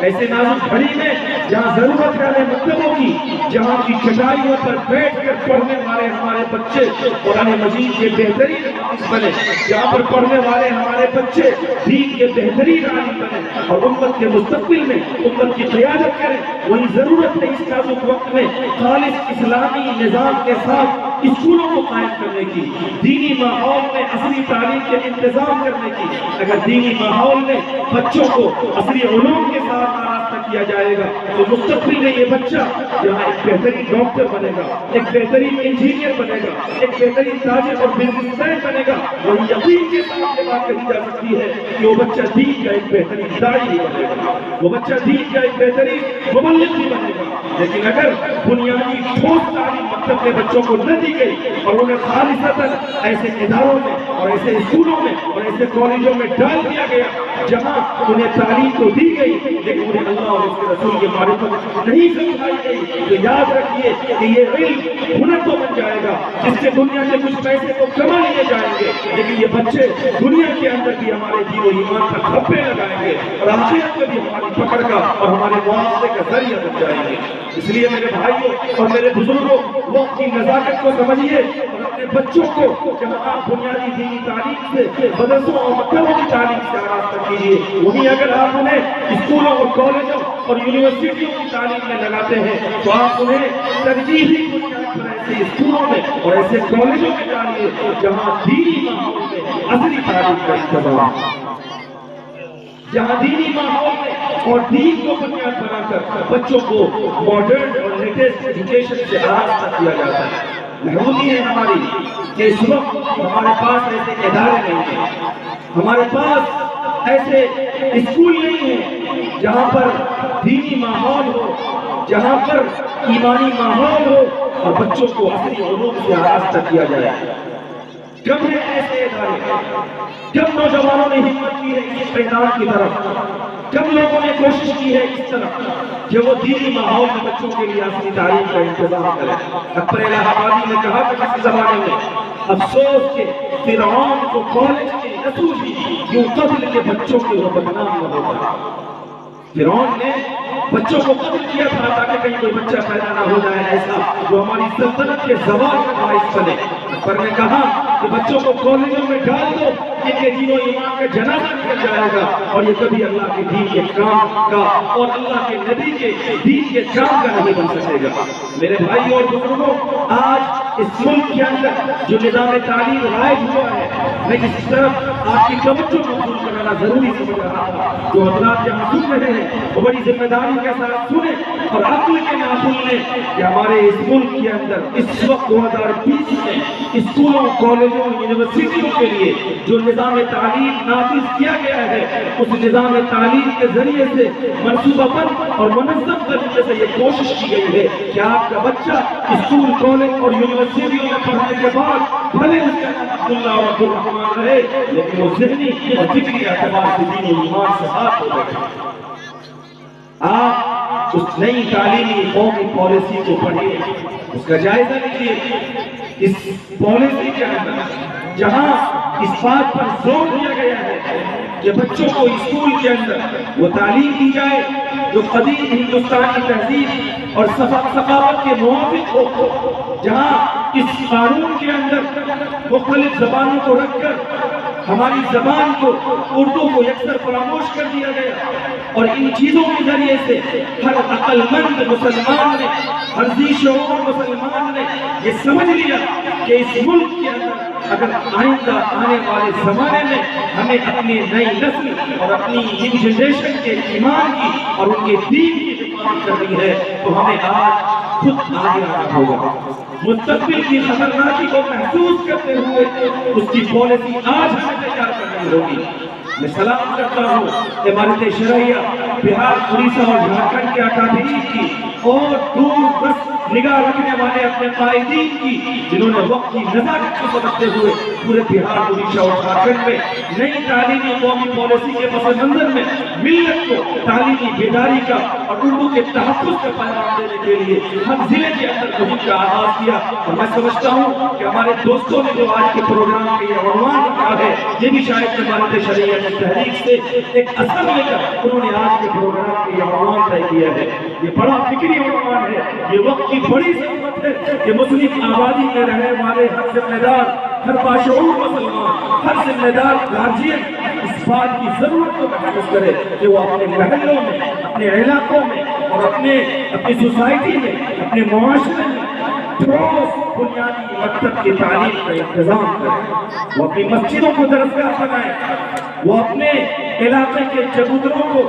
ایسے نازک گھڑی میں جہاں ضرورت ہے ہمیں مکتبوں کی، جہاں کی چٹائیوں پر بیٹھ کر پڑھنے والے ہمارے بچے قرآن مجید کے بہترین حافظ بنے، جہاں پر پڑھنے والے ہمارے بچے دین کے بہترین عالم بنے اور امت کے مستقبل میں امت کی قیادت کریں، وہی ضرورت ہے اس نازک وقت میں خالص اسلامی نظام کے ساتھ اسکولوں کو قائم کرنے کی، دینی ماحول میں عصری تعلیم کے انتظام کرنے کی۔ اگر دینی ماحول میں بچوں کو عصری علوم کے ساتھ آراستہ کیا جائے گا تو مستقبل میں یہ بچہ یہاں ایک بہترین ڈاکٹر بنے گا، ایک بہترین انجینئر بنے گا، ایک بہترین تاجر اور بزنس مین بنے گا۔ وہی یقین کے ساتھ یہ بات کہی جا سکتی ہے کہ وہ بچہ دین کا ایک بہترین داعی بھی بنے گا، وہ بچہ دین کا ایک بہترین مبلغ بھی بنے گا۔ لیکن اگر بنیادی ٹھوس تعلیم مکتب میں بچوں کو نہ دی گئی اور انہیں خالصتاً ایسے اداروں میں اور ایسے اسکولوں میں اور ایسے کالجوں میں ڈال دیا گیا جہاں انہیں تعلیم تو دی گئی لیکن انہیں اللہ اور اس کے رسول کی معرفت نہیں سمجھائی گئی، تو یاد رکھیے کہ یہ علم ہنر تو بن جائے گا جس سے دنیا کے کچھ پیسے تو کما لیے جائیں گے، لیکن یہ بچے دنیا کے اندر بھی ہمارے دین و ایمان پر دھبے لگائیں گے اور آخرت میں بھی ہماری پکڑ کا اور ہمارے معاشرے کا ذریعہ بن جائیں گے۔ اس لیے میرے بھائی بھائیوں اور میرے بزرگوں، وقت کی نزاکت کو سمجھیے اور اپنے بچوں کو جب آپ بنیادی دینی تعلیم سے، مدرسوں اور مکتبوں کی تعلیم سے آغاز کیجیے، وہیں اگر آپ انہیں اسکولوں اور کالجوں اور یونیورسٹیوں کی تعلیم میں لگاتے ہیں تو آپ انہیں ترجیحی بنیاد پر ایسے اسکولوں میں اور ایسے کالجوں میں ڈالیے جہاں دینی ماحول میں اصلی تعلیم کا انتظام، جہاں دینی ماحول میں اور دین کو بنیاد بنا کر بچوں کو ماڈرن اور لیٹسٹ ایجوکیشن سے آراستہ کیا جاتا ہے۔ محرومی ہے ہماری کہ اس وقت ہمارے پاس ایسے ادارے نہیں ہیں، ہمارے پاس ایسے اسکول نہیں ہیں جہاں پر دینی ماحول ہو، جہاں پر ایمانی ماحول ہو اور بچوں کو اصلی علوم سے آراستہ کیا جائے۔ کم ہے ایسے ادارے، کم نوجوانوں نے ہمت کی ہے اس میدان کی طرف، کم لوگوں نے کوشش کی ہے اس طرف کہ وہ دینی ماحول میں بچوں کے لیے اپنی تعلیم کا انتظام کریں۔ اکبر الہ آبادی نے کہا کہ کسی زمانے میں افسوس کے فرعون کو کالج کے نہ سوجی یوں قتل کے بچوں کے وہ بدنام نہ ہوتا۔ فرعون نے بچوں کو قتل کیا تھا تاکہ کہیں کوئی بچہ پیدا نہ ہو جائے ایسا جو ہماری سلطنت کے زوال کا باعث بنے۔ اکبر نے کہا کہ بچوں کو کالجوں میں ڈال دو، ان کے دین و ایمان کا جنازہ نکل جائے گا اور یہ کبھی اللہ کے دین کے کام کا اور اللہ کے نبی کے دین کے کام کا نہیں بن سکے گا۔ میرے بھائی اور بزرگوں، آج اس ملک کے اندر جو نظام تعلیم رائج ہوا ہے، میں اس طرف آپ کی توجہ مبذول کرانا ضروری سمجھ رہا تھا۔ جو حضرات یہاں سن رہے ہیں وہ بڑی ذمہ داری کے ساتھ سنیں اور عقل کے ناخن لیں کہ ہمارے اس ملک کے اندر اس وقت 2020 میں اسکولوں، کالجوں، یونیورسٹیوں کے لیے جو نظام تعلیم نافذ کیا گیا ہے، اس نظام تعلیم کے ذریعے سے منصوبہ بند اور منظم طریقے سے یہ کوشش کی گئی ہے کہ آپ کا بچہ اسکول، کالج اور یونیورسٹیوں میں پڑھنے کے بعد بھلے اس کا نام عبداللہ اور عبدالرحمان رہے لیکن وہ ذہنی اور فکری اعتبار سے دین و ایمان سے ہاتھ ہو بیٹھے۔ آپ اس نئی تعلیمی قومی پالیسی کو پڑھیے، اس کا جائزہ لیجیے۔ اس پالیسی کے اندر جہاں اس بات پر زور دیا گیا ہے کہ بچوں کو اسکول کے اندر وہ تعلیم دی جائے جو قدیم ہندوستانی تہذیب اور ثقافت کے موافق ہو، جہاں اس قانون کے اندر مختلف زبانوں کو رکھ کر ہماری زبان کو، اردو کو یکسر فراموش کر دیا گیا اور ان چیزوں کے ذریعے سے ہر عقل مند مسلمان نے، ہر ذی شعور مسلمان نے یہ سمجھ لیا کہ اس ملک کے اندر اگر آئندہ آنے والے زمانے میں ہمیں اپنی نئی نسل اور اپنی ان جنریشن کے ایمان کی اور ان کے دین کی حفاظت کرنی ہے تو ہمیں آج خود آگے آنا ہوگا۔ مستقبل کی خطرناکی کو محسوس کرتے ہوئے اس کی پالیسی آج ہمیں تیار کرنی ہوگی۔ میں سلام کرتا ہوں عمارت شرعیہ بہار، اڑیسہ اور جھارکھنڈ کے اکابرین کی اور دور دست نگاہ رکھنے والے اپنے قائدین کی، جنہوں نے وقت کی نزاکت کو سمجھتے ہوئے پورے بہار، اڑیسہ اور جھارکھنڈ میں نئی تعلیمی قومی پالیسی کے پس منظر میں ملت کو تعلیمی بیداری کا اور اردو کے تحفظ کا پیغام دینے کے لیے ہم ضلع کے اندر مہم کا آغاز کیا۔ اور میں سمجھتا ہوں کہ ہمارے دوستوں نے جو آج کے پروگرام کے یہ عنوان رکھا ہے، یہ بھی شاید عمارت شرعیہ کی تحریک سے ایک اثر لے کر انہوں نے آج کے پروگرام کے یہ عنوان طے کیا ہے۔ یہ بڑا فکری عنوان ہے، یہ وقت کی بڑی ضرورت ہے کہ مسلم آبادی میں رہنے والے ہر ذمہ دار، ہر باشعور مسلمان، ہر ذمہ دار گارجین اس بات کی ضرورت کو محسوس کرے کہ وہ اپنے محلوں میں، اپنے علاقوں میں اور اپنی سوسائٹی میں، اپنے معاشرے میں ٹھوس بنیادی مکتب کی تعلیم کا انتظام کریں۔ وہ اپنی مسجدوں کو درسگاہ بنائیں، وہ اپنے علاقے کے چبوتروں کو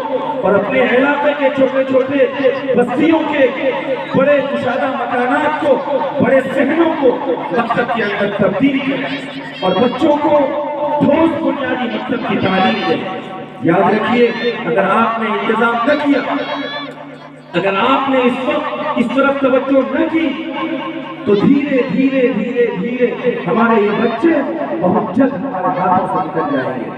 اور اپنے علاقے کے چھوٹے چھوٹے بستیوں کے بڑے کشادہ مکانات کو، بڑے صحنوں کو مکتب کے اندر تبدیل کریں اور بچوں کو ٹھوس بنیادی مکتب کی تعلیم دیں۔ یاد رکھیے، اگر آپ نے انتظام نہ کیا، اگر آپ نے اس وقت اس طرف توجہ نہ کی تو دھیرے دھیرے دھیرے دھیرے ہمارے یہ بچے بہت جلد ہمارے ہاتھوں سے نکل جائیں گے۔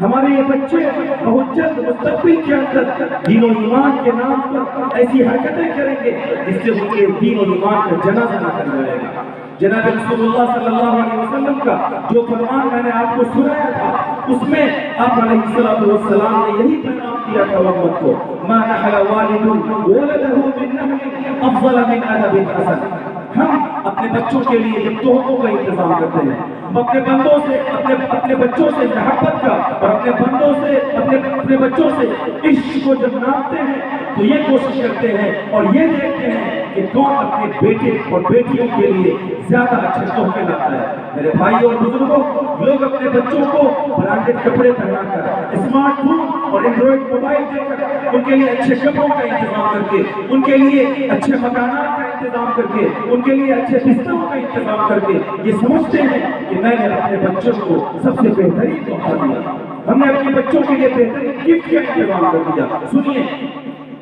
ہمارے یہ بچے بہت جلد مستقبل کے اندر دین و ایمان کے نام پر ایسی حرکتیں کریں گے جس سے ان کے دین و ایمان کا جنازہ نکل جائے گا۔ جناب رسول اللہ صلی اللہ علیہ وسلم کا جو فرمان میں نے آپ کو سنایا تھا، اس میں آپ علیہ السلام نے یہی پیغام دیا تھا امت کو، ما نحل والد ولده من افضل من ادب حسن. ہم اپنے بچوں کے لیے جب تحفوں کا انتظام کرتے ہیں، ہم اپنے بندوں سے اپنے بچوں سے محبت کا اور اپنے بندوں سے اپنے بچوں سے عشق کو جب ناپتے ہیں تو یہ کوشش کرتے ہیں اور یہ دیکھتے ہیں کہ کون اپنے بیٹے اور بیٹیوں کے لیے زیادہ اچھے تحفے لاتا ہے. میرے بھائیوں اور بزرگوں، لوگ اپنے بچوں کو برانڈڈ کپڑے پہنا کر، اسمارٹ فون اور اینڈرائڈ موبائل دے کر، ان کے لیے اچھے کپڑوں کا انتظام کر کے، ان کے لیے اچھے مکانات کا انتظام کر کے، ان کے لیے اچھے بستروں کا انتظام کر کے یہ سمجھتے ہیں کہ میں نے اپنے بچوں کو سب سے بہترین تحفہ دیا، ہم نے اپنے بچوں کے لیے بہترین گفٹ کا انتظام کر دیا. سنیے،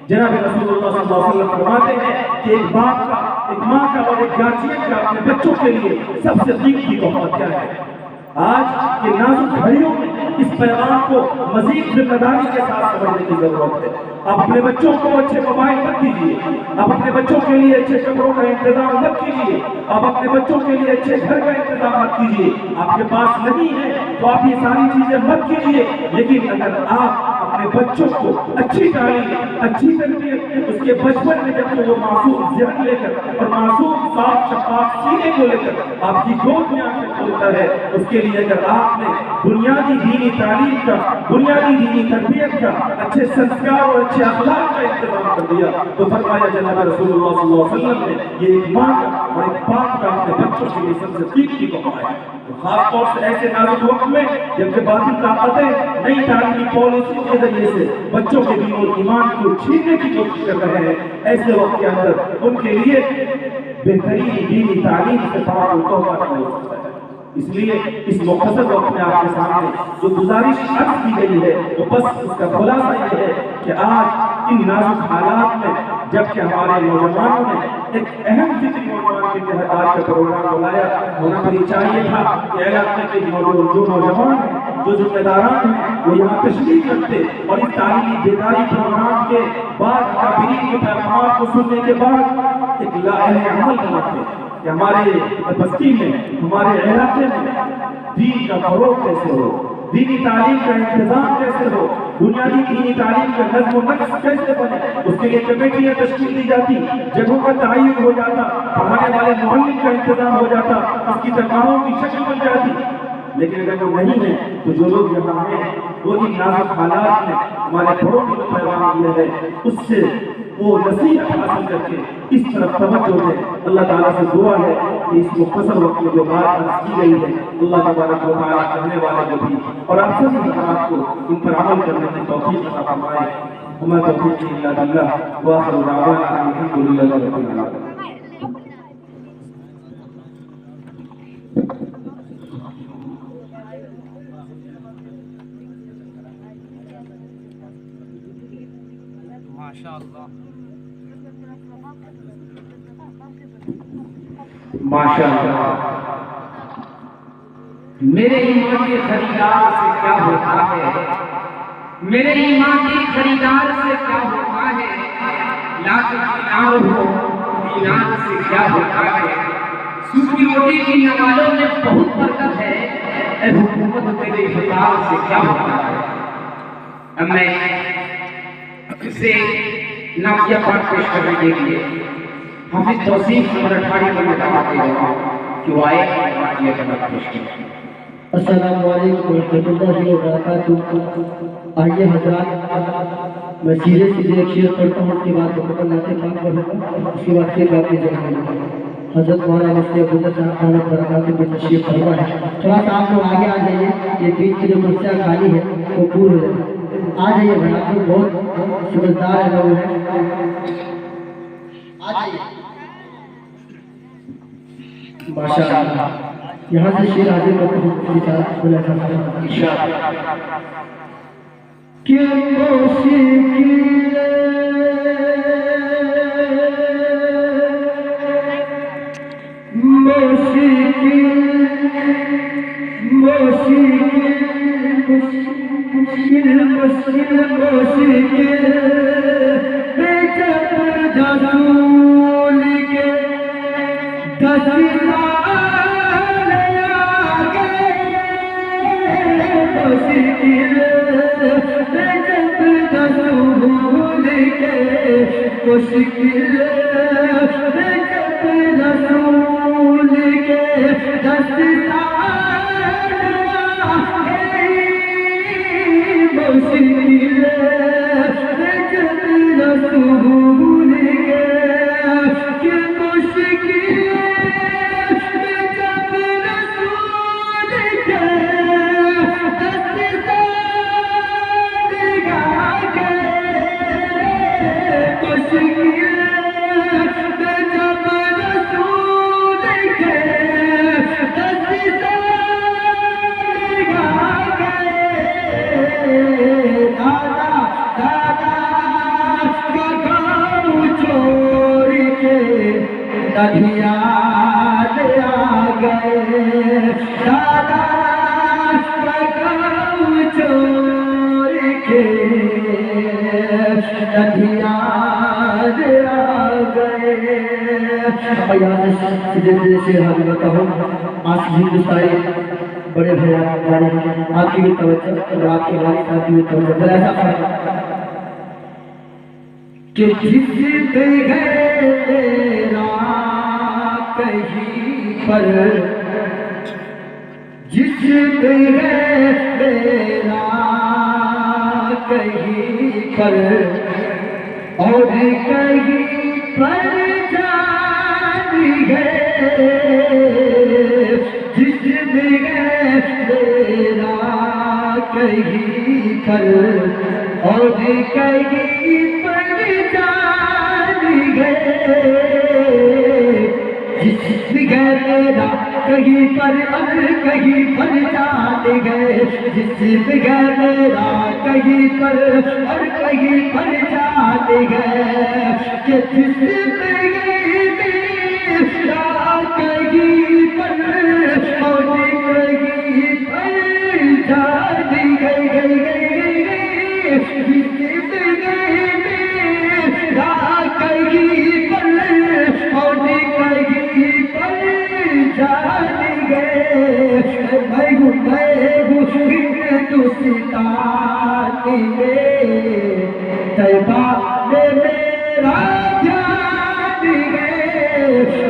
جناب رسول اللہ صلی اللہ علیہ وسلم فرماتے ہیں کہ ایک باپ کا، ایک ماں کا اور ایک گارجین کا اپنے بچوں کے لیے سب سے قیمتی تحفہ کیا ہے؟ آج کے نازک گھڑیوں میں اس پیغام کو مزید ذمہ داری کے ساتھ سمجھنے کی ضرورت ہے. آپ اپنے بچوں کو اچھے موبائل مت دیجیے، آپ اپنے بچوں کے لیے اچھے کپڑوں کا انتظام مت کیجیے، آپ اپنے بچوں کے لیے اچھے گھر کا انتظام مت کیجیے. آپ کے پاس نہیں ہے تو آپ یہ ساری چیزیں مت کیجیے، لیکن اگر آپ اپنے بچوں کو اچھی تعلیم، اچھی تربیت، اس کے بچپن میں جب وہ معصوم ذہن لے کر اور معصوم صاف شفاف سینے کو لے کر آپ کی گود میں آ کر کھولتا ہے، اس کے لیے اگر آپ نے بنیادی دینی تعلیم کا، بنیادی دینی تربیت کا، اچھے سنسکار اور اچھے اخلاق کا انتظام کر دیا تو فرمایا جناب رسول اللہ صلی اللہ علیہ وسلم نے یہ ایک ماں کا اور ایک باپ کا اپنے بچوں کے لیے سب سے قیمتی تحفہ ہے. تو خاص طور سے ایسے نازک وقت میں جبکہ باطل طاقتیں نئی تعلیمی پالیسیوں کے ذریعے سے بچوں کے دین اور ایمان کو چھیننے کی کوشش کر رہے ہیں، ایسے وقت کے اندر ان کے لیے بہترین دینی تعلیم سے بڑا کوئی تحفہ نہیں ہو سکتا ہے. اس لیے اس مختصر وقت میں آپ کے سامنے جو گزارش عرض کی گئی ہے وہ بس اس کا خلاصہ یہ ہے کہ آج ان نازک حالات میں جبکہ ہمارے نوجوانوں نے ایک اہم فکری عنوان کے تحت آج کا پروگرام بلایا، ہونا بھی چاہیے تھا کہ علاقے کے جو نوجوان ہیں، جو ذمہ داران ہیں، وہ یہاں تشریف رکھتے اور اس تعلیمی بیداری پروگرام کے بعد کابرین کے پیغامات کو سننے کے بعد ایک لاحق عمل بناتے کہ ہمارے بستی میں، ہمارے علاقے میں دین کا فروغ کیسے ہو، دینی تعلیم کا انتظام کیسے ہو، بنیادی دینی تعلیم کا نظم و نسق کیسے بنے. اس کے لیے کمیٹیاں تشکیل دی جاتی، جگہوں کا تعین ہو جاتا، پڑھانے والے معلم کا انتظام ہو جاتا، اس کی تنخواہوں کی شکل بن جاتی. لیکن اگر وہ نہیں ہے تو جو لوگ یہاں ہیں وہ ان نازک حالات میں ہمارے بڑوں نے جو پیغام دیا ہے اس سے وہ نصیحت حاصل کر کے اس طرف توجہ دیں. اللہ تعالیٰ سے دعا ہے کہ اس مختصر وقت میں جو بات عرض کی گئی ہے اللہ تبارک و تعالیٰ کرنے والے کو بھی اور آپ سب حضرات کو ان پر عمل کرنے کی توفیق عطا فرمائے. وما توفیقی الا باللہ وآخر دعوانا ان الحمد للہ رب العالمین. ماشاءاللہ. میرے ایمان کے خریدار سے کیا ہوتا ہے، میرے ایمان کے خریدار سے کیا ہوتا ہے، لاکھ دینار ہو دینار سے کیا ہوتا ہے. سوکھی روٹی کی نوالوں میں بہت برکت ہے، اے حکومت تیرے افتار سے کیا ہوتا ہے. اب میں اسے نعتیہ پاک پیش کرنے کے لیے حافظ توصیف نمبر 18 پر میں دعوت دے رہا ہوں کہ وہ آئے نعتیہ پاک پیش کریں. السلام علیکم ورحمۃ اللہ وبرکاتہ. آئیے حضرات، میں سیدھے ایک شعر پڑھتا ہوں، اس کے بعد مکمل نعت پاک پڑھوں گا، اس کے بعد پھر آپ کی جگہ حضرت مولانا مفتی عبداللہ صاحب دامت برکاتہ میں تشریف فرما ہے. تھوڑا سا آپ لوگ آگے آ جائیے، یہ بیچ کی جو کرسیاں خالی ہے وہ پور ہو جائے. آ جائیے بھائی، آپ لوگ بہت سمجھدار ہیں لوگ ہیں، آ جائیے. ماشاءاللہ. یہاں سے شیر حاضر کرتے ہیں کہ مشکل میں جب رسول کے دستار گئی، مشکل میں جب رسول کے مشکل میں جب رسول کے دستار گئے، مشکل میں جب رسول کے دستار گئے، دادا دادا کا گاؤں چھوڑ کے دھیان آ گئے، دادا کا گاؤں چھوڑ کے دھیان آ گئے۔ میں یہاں سے حضرت ہوں آج ہندوستانی بڑے بھیا ہمارے آپ کی بھی توجہ اور آپ کے والد صاحب کی بھی توجہ ذرا ایسا فرمائیں کہ جس پہ گئے تیرا کہیں پر، جس پہ گئے تیرا کہیں پر، اور کہیں پر جان گئے، جس پہ گئے تیرا کہیں پر، اور کہیں پر جان گئے، جس گئے میرا کہیں پر اور کہیں پر جان گئے، جس گئے میرا کہیں پر اور کہیں پر جان گئے، کہ جس گئے میرا کہیں پر اور کہیں پر جان گئے، جس گئے میرا کہیں پر اور کہیں پر جان گئے، میں ہندوستانی میں طیبہ میں میرا جان گئے،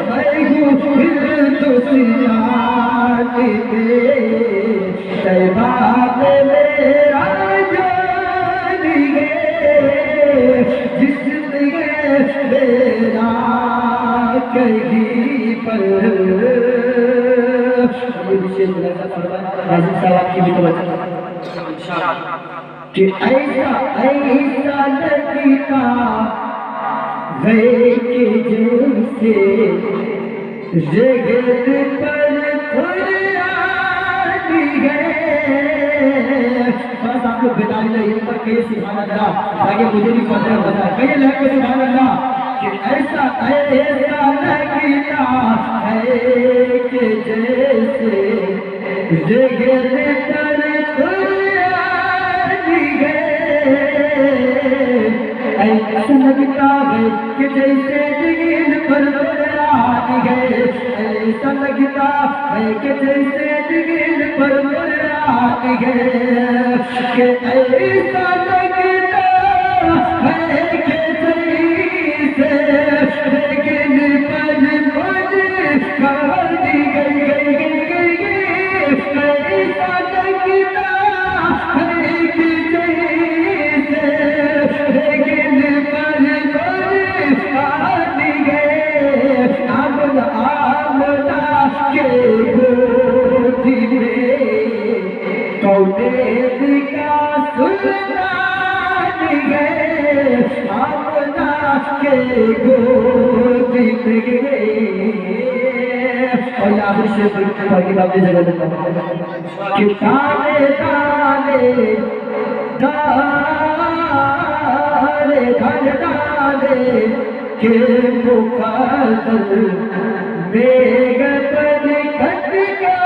میں ہندوستانی میں طیبہ میں میرا جان گئے، جس گئے میرا کہیں پر۔ حاضر صاحب کی بھی توجہ کہ ایسا ایسا لگتا ہے کہ جیسے جگت پر قرآن گئے، بس آپ کو بتائی نہیں پر کہ سبحان اللہ تاکہ مجھے بھی پتہ بتا کہیے لگے سبحان اللہ کہ ایسا ایسا لگتا ہے کہ جیسے جگت پر قرآن گئے، ایسا لگتا ہے کہ جیسے جگت پر قرآن گئے، ایسا لگتا ہے کہ جیسے جگت پر قرآن گئے، کہ ایسا لگتا ہے کہ جیسے جگت پر قرآن گئے، ایسا لگتا ہے کہ جیسے جگت پر قرآن گئے، آمدہ کے گود میں کونین کا سلطان گئے، آمدہ کے گود میں گئے۔ اور یہ آخر سے باقی بات جگہ دیتا ہوں کہ دانے دانے دانے دانے دانے کے مقدر میغ پر کٹ کا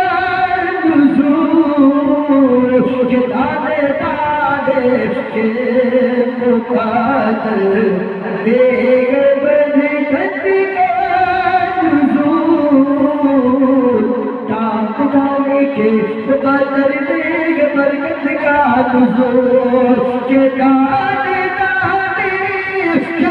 نزول، کہ دانے دانے کے مقدر میغ پر کٹ کا نزول، ٹانک ڈالے کے مقدر میغ برکت کا نزول، کہ دانے دانے کے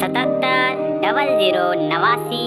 77 00 89